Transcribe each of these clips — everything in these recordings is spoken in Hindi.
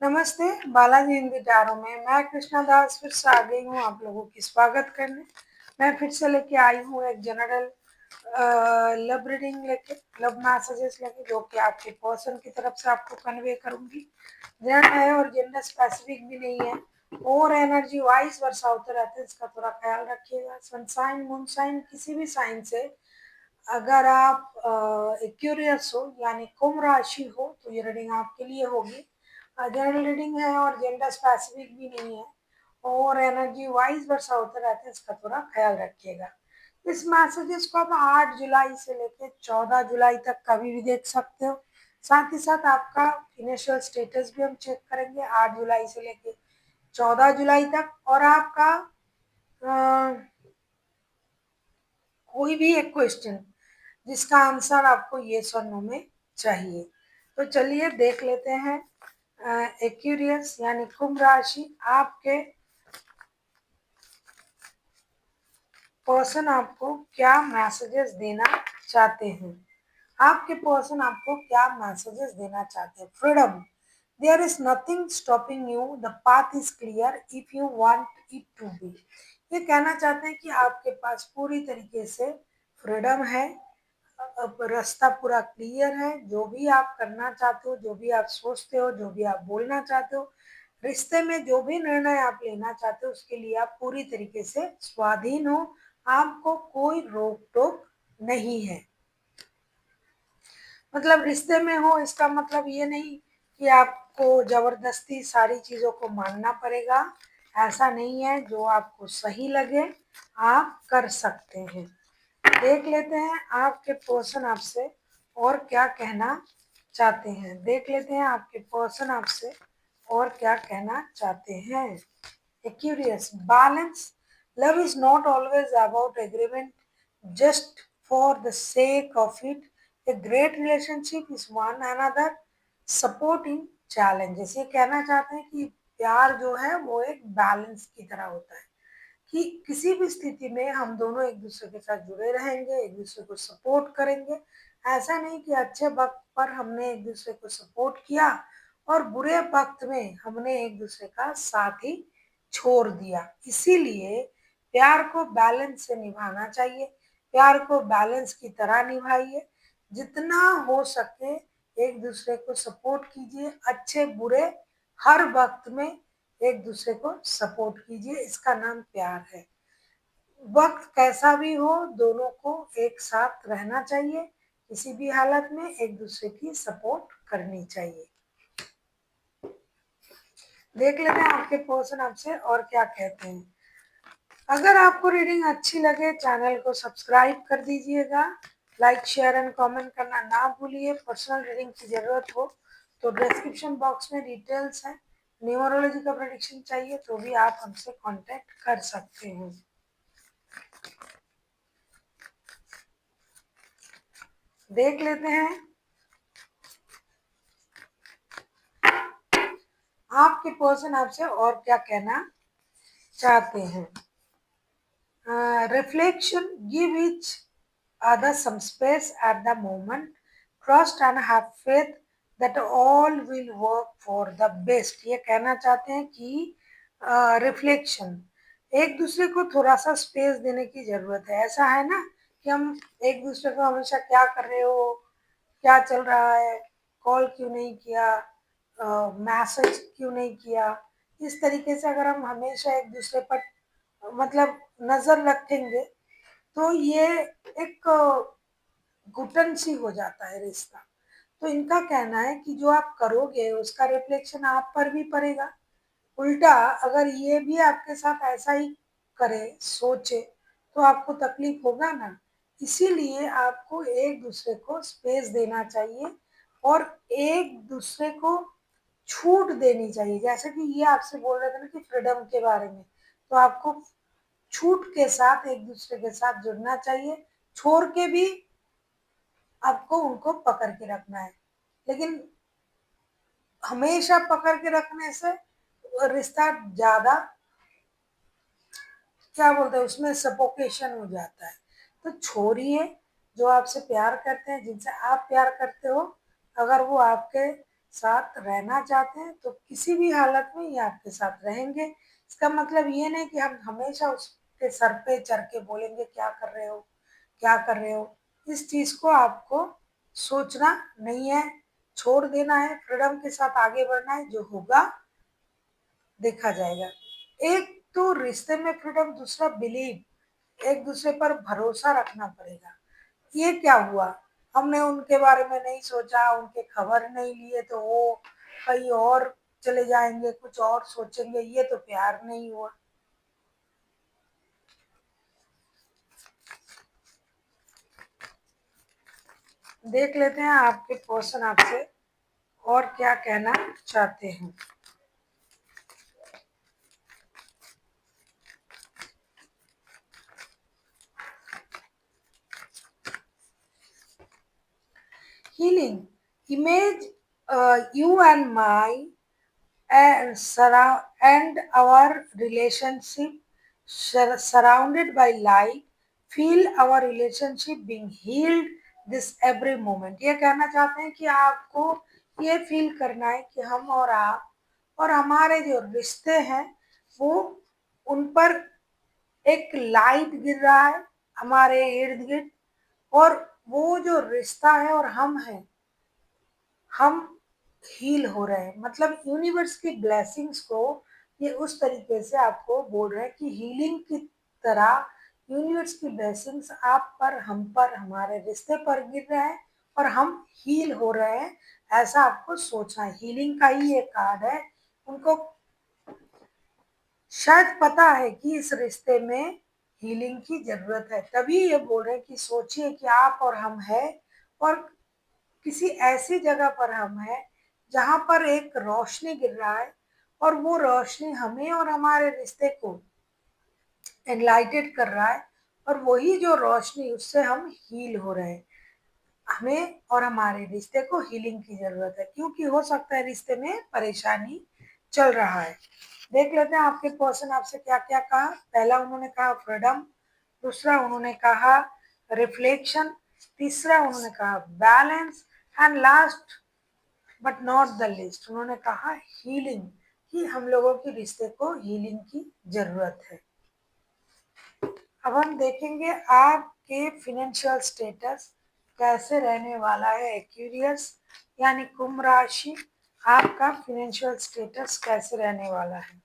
नमस्ते, बालाजी हिंदी टैरो में मैं कृष्णा दास फिर से आ गई हूँ आप लोगों की स्वागत करने। मैं फिर से लेके आई हूँ एक जनरल लव रीडिंग लेके, लव मैसेजेस लेके, जो कि आपके पर्सन की तरफ से आपको कन्वे करूंगी। जेंडर है और जेंडर स्पेसिफिक भी नहीं है, और एनर्जी वाइज वर्षा होते रहते हैं, इसका थोड़ा ख्याल रखिएगा। सनसाइन मून साइन किसी भी साइन से अगर आप क्यूरियस हो यानी कुंभ राशि हो तो ये रीडिंग आपके लिए होगी। जनरल रीडिंग है और जेंडर स्पेसिफिक भी नहीं है, और एनर्जी वाइज वर्षा होते रहते हैं, इसका थोड़ा ख्याल रखिएगा। इस मैसेजेस को आप 8 जुलाई से लेकर 14 जुलाई तक कभी भी देख सकते हो। साथ ही साथ आपका फिनेंशियल स्टेटस भी हम चेक करेंगे 8 जुलाई से लेकर 14 जुलाई तक, और आपका कोई भी एक क्वेश्चन जिसका आंसर आपको येस और नो में चाहिए। तो चलिए देख लेते हैं। एक्यूरियस यानी कुंभ राशि, आपके पर्सन आपको क्या मैसेजेस देना चाहते हैं। आपके पर्सन आपको क्या मैसेजेस देना चाहते हैं। Freedom, there is nothing stopping you, the path is clear if you want it to be. ये कहना चाहते हैं कि आपके पास पूरी तरीके से फ्रीडम है, अब रास्ता पूरा क्लियर है। जो भी आप करना चाहते हो, जो भी आप सोचते हो, जो भी आप बोलना चाहते हो, रिश्ते में जो भी निर्णय आप लेना चाहते हो, उसके लिए आप पूरी तरीके से स्वाधीन हो। आपको कोई रोक टोक नहीं है। मतलब रिश्ते में हो इसका मतलब ये नहीं कि आपको जबरदस्ती सारी चीजों को मानना पड़ेगा। ऐसा नहीं है, जो आपको सही लगे आप कर सकते हैं। देख लेते हैं आपके पर्सन आपसे और क्या कहना चाहते हैं। देख लेते हैं आपके पर्सन आपसे और क्या कहना चाहते हैं। Aquarius, balance. Love is not always about agreement just for the sake of it. A great relationship is one another supporting challenges. ये कहना चाहते हैं कि प्यार जो है वो एक बैलेंस की तरह होता है, कि किसी भी स्थिति में हम दोनों एक दूसरे के साथ जुड़े रहेंगे, एक दूसरे को सपोर्ट करेंगे। ऐसा नहीं कि अच्छे वक्त पर हमने एक दूसरे को सपोर्ट किया और बुरे वक्त में हमने एक दूसरे का साथ ही छोड़ दिया। इसीलिए प्यार को बैलेंस से निभाना चाहिए। प्यार को बैलेंस की तरह निभाइए। जितना हो सके एक दूसरे को सपोर्ट कीजिए, अच्छे बुरे हर वक्त में एक दूसरे को सपोर्ट कीजिए। इसका नाम प्यार है। वक्त कैसा भी हो, दोनों को एक साथ रहना चाहिए। किसी भी हालत में एक दूसरे की सपोर्ट करनी चाहिए। देख लेते हैं आपके पर्सन आपसे और क्या कहते हैं। अगर आपको रीडिंग अच्छी लगे चैनल को सब्सक्राइब कर दीजिएगा। लाइक शेयर एंड कमेंट करना ना भूलिए। पर्सनल रीडिंग की जरूरत हो तो डिस्क्रिप्शन बॉक्स में डिटेल्स है। न्यूमरोलॉजी का प्रेडिक्शन चाहिए तो भी आप हमसे कांटेक्ट कर सकते हैं। देख लेते हैं आपके पर्सन आपसे और क्या कहना चाहते हैं। Reflection, give each other some space at the moment. Trust and have faith that all will work for the best. ये कहना चाहते हैं कि रिफ्लेक्शन, एक दूसरे को थोड़ा सा स्पेस देने की जरूरत है। ऐसा है ना कि हम एक दूसरे को हमेशा क्या कर रहे हो, क्या चल रहा है, कॉल क्यों नहीं किया, मैसेज क्यों नहीं किया, इस तरीके से अगर हम हमेशा एक दूसरे पर मतलब नजर रखेंगे तो ये एक घुटन सी हो जाता है रिश्ता। तो इनका कहना है कि जो आप करोगे उसका रिफ्लेक्शन आप पर भी पड़ेगा। उल्टा अगर ये भी आपके साथ ऐसा ही करे, सोचे, तो आपको तकलीफ होगा ना। इसीलिए आपको एक दूसरे को स्पेस देना चाहिए और एक दूसरे को छूट देनी चाहिए। जैसे कि ये आपसे बोल रहे थे ना कि फ्रीडम के बारे में, तो आपको छूट के साथ एक दूसरे के साथ जुड़ना चाहिए। छोड़ के भी आपको उनको पकड़ के रखना है, लेकिन हमेशा पकड़ के रखने से रिश्ता ज्यादा क्या बोलते हैं उसमें सफोकेशन हो जाता है। तो छोड़िए, जो आपसे प्यार करते हैं, जिनसे आप प्यार करते हो, अगर वो आपके साथ रहना चाहते हैं तो किसी भी हालत में ये आपके साथ रहेंगे। इसका मतलब ये नहीं कि हम हमेशा उसके सर पे चढ़ के बोलेंगे क्या कर रहे हो, क्या कर रहे हो। इस चीज को आपको सोचना नहीं है, छोड़ देना है, फ्रीडम के साथ आगे बढ़ना है, जो होगा देखा जाएगा। एक तो रिश्ते में फ्रीडम, दूसरा बिलीव, एक दूसरे पर भरोसा रखना पड़ेगा। ये क्या हुआ, हमने उनके बारे में नहीं सोचा, उनके खबर नहीं लिए तो वो कहीं और चले जाएंगे, कुछ और सोचेंगे, ये तो प्यार नहीं हुआ। देख लेते हैं आपके पर्सन आपसे और क्या कहना चाहते हैं। Healing. Image you and my and our relationship surrounded by light. Feel our relationship being healed this every moment. ये कहना चाहते हैं कि आपको ये फील करना है कि हम और आप और हमारे जो रिश्ते हैं वो उन पर एक लाइट गिर रहा है हमारे इर्द गिर्द, और वो जो रिश्ता है और हम हैं, हम हील हो रहे हैं। मतलब यूनिवर्स की ब्लेसिंग्स को ये उस तरीके से आपको बोल रहे हैं कि हीलिंग की तरह यूनिवर्स की ब्लेसिंग्स आप पर, हम पर, हमारे रिश्ते पर गिर रहे हैं और हम हील हो रहे हैं। ऐसा आपको सोचना है। हीलिंग का ही एक कार्ड है। उनको शायद पता है कि इस रिश्ते में हीलिंग की जरूरत है, तभी ये बोल रहे हैं कि सोचिए कि आप और हम हैं और किसी ऐसी जगह पर हम हैं जहां पर एक रोशनी गिर रहा है और वो रोशनी हमें और हमारे रिश्ते को एनलाइटेड कर रहा है, और वही जो रोशनी, उससे हम हील हो रहे हैं। हमें और हमारे रिश्ते को हीलिंग की जरूरत है, क्योंकि हो सकता है रिश्ते में परेशानी चल रहा है। देख लेते हैं आपके पर्सन आपसे क्या क्या कहा। पहला उन्होंने कहा फ्रीडम, दूसरा उन्होंने कहा रिफ्लेक्शन, तीसरा उन्होंने कहा balance, and last but not the list उन्होंने कहा हीलिंग, कि हम लोगों के रिश्ते को हीलिंग की जरूरत है। अब हम देखेंगे आपके फिनेंशियल स्टेटस कैसे रहने वाला है। एक्यूरियस यानी कुंभ राशि, आपका फिनेंशियल स्टेटस कैसे रहने वाला है।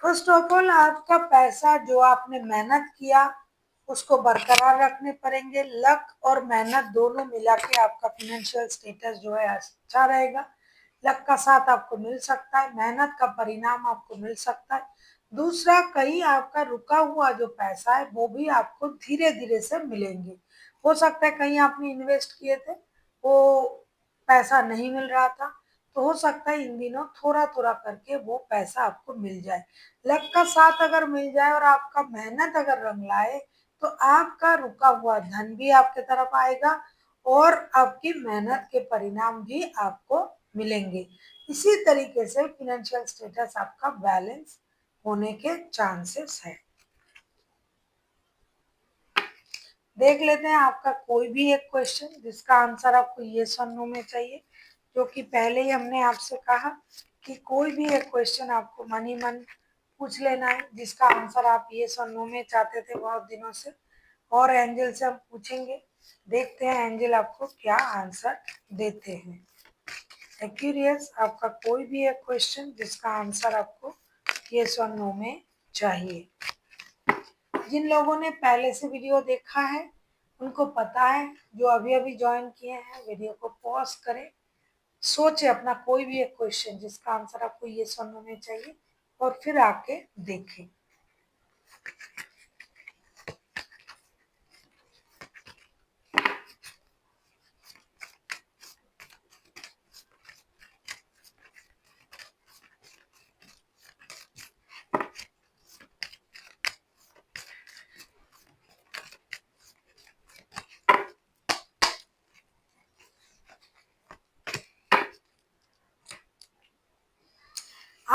फर्स्ट ऑफ ऑल, आपका पैसा जो आपने मेहनत किया उसको बरकरार रखने पड़ेंगे। लक और मेहनत दोनों मिला के आपका फिनेंशियल स्टेटस जो है अच्छा रहेगा। लक का साथ आपको मिल सकता है, मेहनत का परिणाम आपको मिल सकता है। दूसरा, कहीं आपका रुका हुआ जो पैसा है वो भी आपको धीरे धीरे से मिलेंगे। हो सकता है कहीं आपने इन्वेस्ट किए थे, वो पैसा नहीं मिल रहा था, तो हो सकता है इन दिनों थोड़ा थोड़ा करके वो पैसा आपको मिल जाए। लक का साथ अगर मिल जाए और आपका मेहनत अगर रंग लाए तो आपका रुका हुआ धन भी आपके तरफ आएगा और आपकी मेहनत के परिणाम भी आपको मिलेंगे। इसी तरीके से फिनेंशियल स्टेटस आपका बैलेंस होने के चांसेस है। देख लेते हैं आपका कोई भी एक क्वेश्चन जिसका आंसर आपको यस और नो में चाहिए, जो कि पहले ही हमने आपसे कहा कि कोई भी एक क्वेश्चन आपको मन ही मन पूछ लेना है जिसका आंसर आप यस और नो में चाहते थे बहुत दिनों से, और एंजल से हम पूछेंगे। देखते हैं एंजल आपको क्या आंसर देते हैं। एक्यूरियस, आपका कोई भी एक क्वेश्चन जिसका आंसर आपको यस और नो में चाहिए। जिन लोगों ने पहले से वीडियो देखा है उनको पता है, जो अभी अभी ज्वाइन किए हैं वीडियो को पॉज करें, सोचे अपना कोई भी एक क्वेश्चन जिसका आंसर आपको ये सुनने में चाहिए और फिर आके देखें।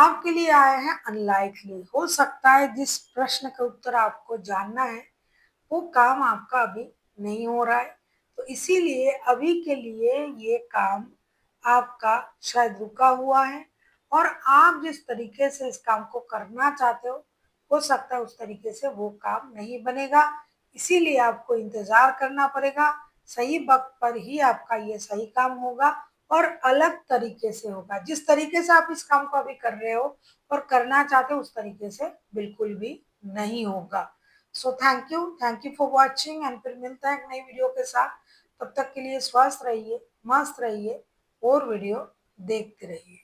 आपके लिए आए हैं अनलाइकली। हो सकता है जिस प्रश्न का उत्तर आपको जानना है वो काम आपका अभी नहीं हो रहा है, तो इसीलिए अभी के लिए ये काम आपका शायद रुका हुआ है और आप जिस तरीके से इस काम को करना चाहते हो सकता है उस तरीके से वो काम नहीं बनेगा। इसीलिए आपको इंतजार करना पड़ेगा। सही वक्त पर ही आपका ये सही काम होगा और अलग तरीके से होगा। जिस तरीके से आप इस काम को अभी कर रहे हो और करना चाहते हो उस तरीके से बिल्कुल भी नहीं होगा। So thank you for watching and फिर मिलता है एक नई वीडियो के साथ। तब तक के लिए स्वस्थ रहिए, मस्त रहिए और वीडियो देखते रहिए।